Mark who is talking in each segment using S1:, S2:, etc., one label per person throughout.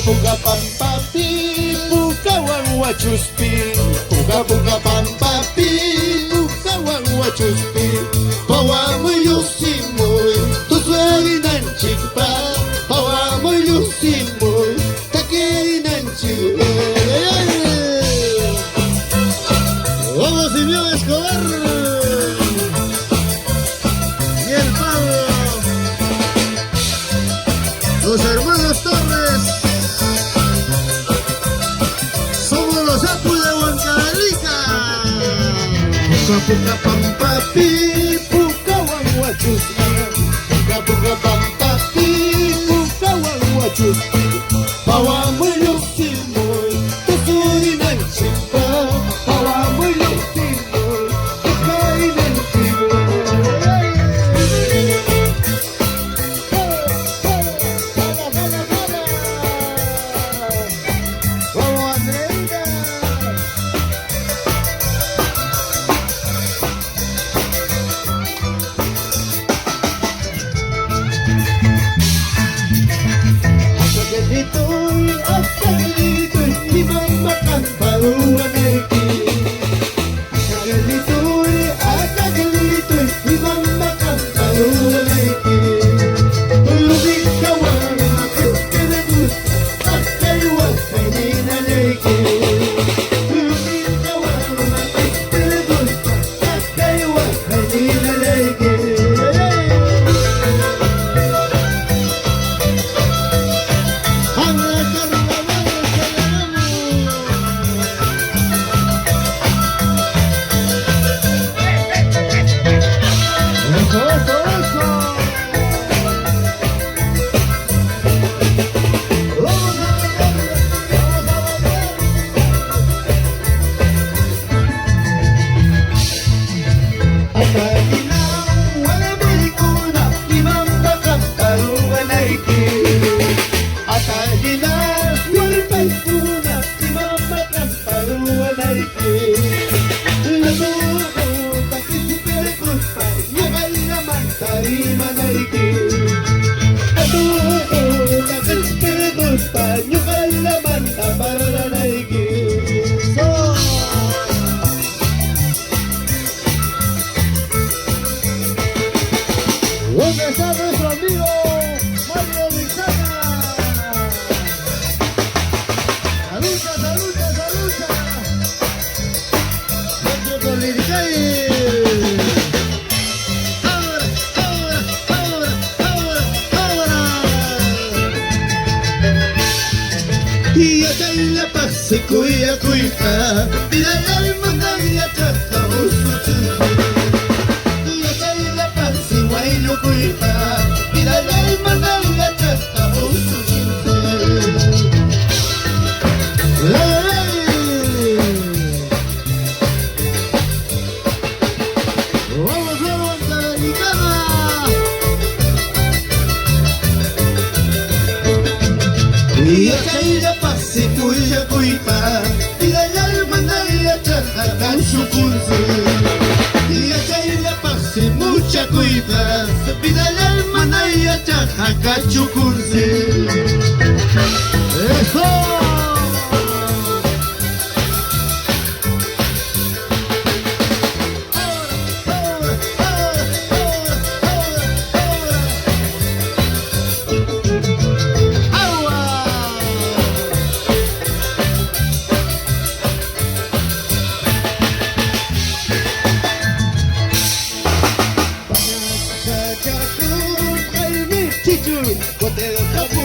S1: puga pampapi, puga wangwachuspi, puga pampapi, puga wangwachuspi, pawa muy lucimoy, tu sueri nanchikpa, pawa muy lucimoy, takei nanchikpa. Vamos Simeón Escobar y el Pablo, los hermanos Torres, somos los Apus de Huancavelica. Puca puca pampapi, puca wangwachuspi, puca pampapi, puca wangwachuspi, pawa muy lucimoy, tu sueri nanchikpa, pawa muy lucimoy, takei nanchikpa. Vamos Andreita. Hasta que y mamá canta una neki. Hasta que y mamá canta una neki. Lo diga guarda que le gusta, hasta el guapenina neki. Lo diga guarda que le gusta, hasta el guapenina neki. ¿Dónde está nuestro amigo Mario Lizana? ¡Salucha, salucha, salucha! ¡Dentro con Liricay! Y acá en La Paz se cuida, cuida, mira la hermana y acá estamos y acá en La Paz se guayno cuida, mira la hermana y acá estamos vamos, vamos, Dominicana. Y acá en La Paz se cuida, cuida, mira la hermana y acá están su pulso. Y acá en La Paz se mucha cuida, mira la hermana y acá chucurse. ¡Eso! Chichu, bote de tapu,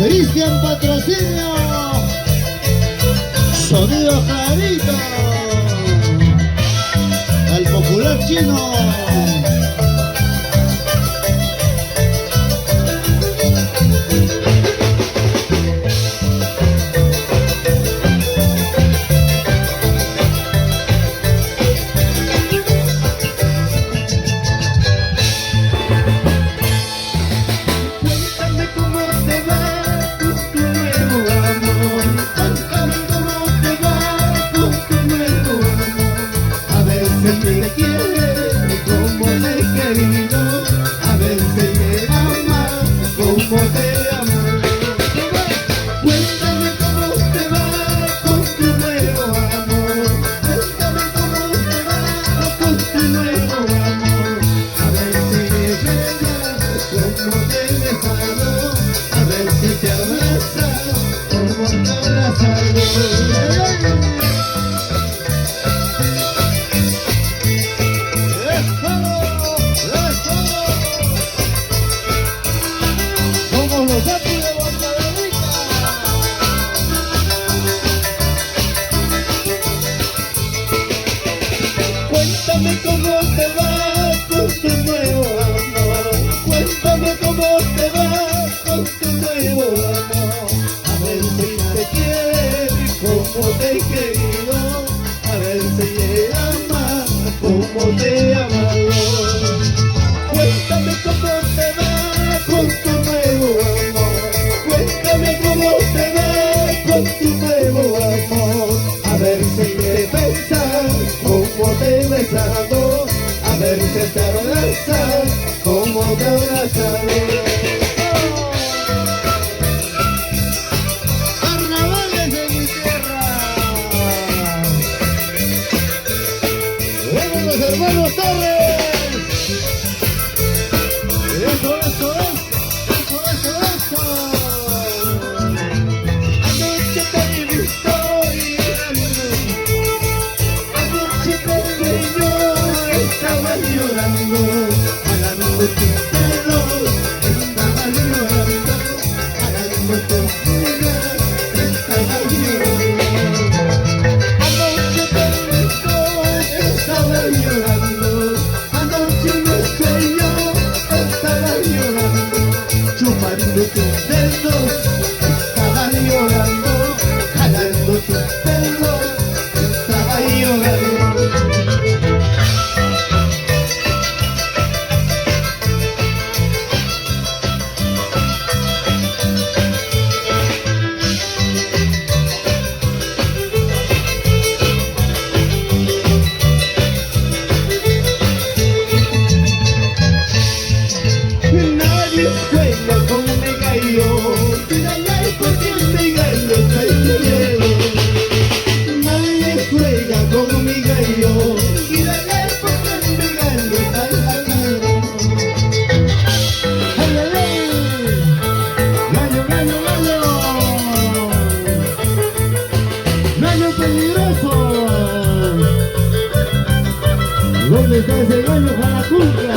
S1: Cristian Patrocinio, sonido clarito, al popular chino. Cuéntame cómo te va con tu nuevo amor. Cuéntame cómo te va con tu nuevo amor. A ver si te quiere como te he querido. A ver si te ama como te he amado. Cuéntame cómo te va con tu nuevo amor. Cuéntame cómo te va con tu nuevo amor. A ver si te besas como te he besado, a ver si te abrazas como te he abrazado. Carnavales de mi tierra. ¡Vamos los hermanos Torres! ¡Eso, eso, eso! ¡Eso, eso, eso! Anoche te vi estaba llorando, jalando tus pelos, estaba llorando, jalando tus pelos, estaba llorando. Anoche te besó, estaba llorando, anoche me sueño, estaba llorando, chupando tus dedos, estaba llorando, jalando tus pelos, estaba llorando. ¿Dónde está ese gallo Jalacuca?